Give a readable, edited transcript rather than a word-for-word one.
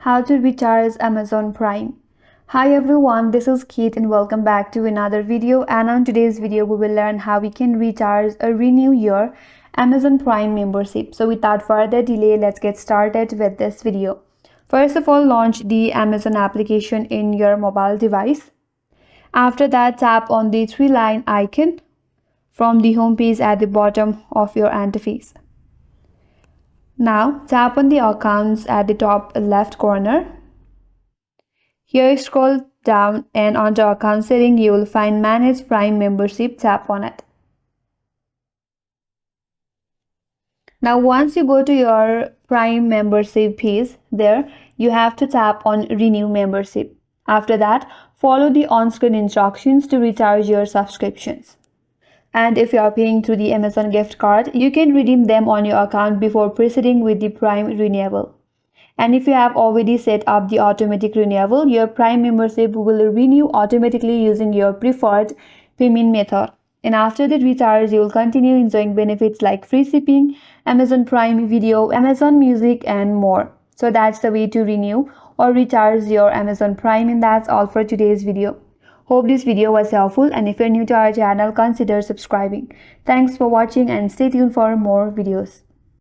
how to recharge Amazon Prime. Hi everyone, this is Keith and welcome back to another video, and on today's video we will learn how we can recharge or renew your Amazon Prime membership. So without further delay, let's get started with this video. First of all, launch the Amazon application in your mobile device. After that, tap on the three-line icon from the home page at the bottom of your interface. Now tap on the accounts at the top left corner. Here scroll down and onto account setting you will find manage Prime membership. Tap on it. Now once you go to your Prime membership page, there you have to tap on renew membership. After that, follow the on-screen instructions to recharge your subscriptions. And if you are paying through the Amazon gift card, you can redeem them on your account before proceeding with the Prime renewal. And if you have already set up the automatic renewal, your Prime membership will renew automatically using your preferred payment method. And after the recharge, you will continue enjoying benefits like free shipping, Amazon Prime Video, Amazon Music, and more. So that's the way to renew or recharge your Amazon Prime, and that's all for today's video. Hope this video was helpful, and if you're new to our channel, consider subscribing. Thanks for watching and stay tuned for more videos.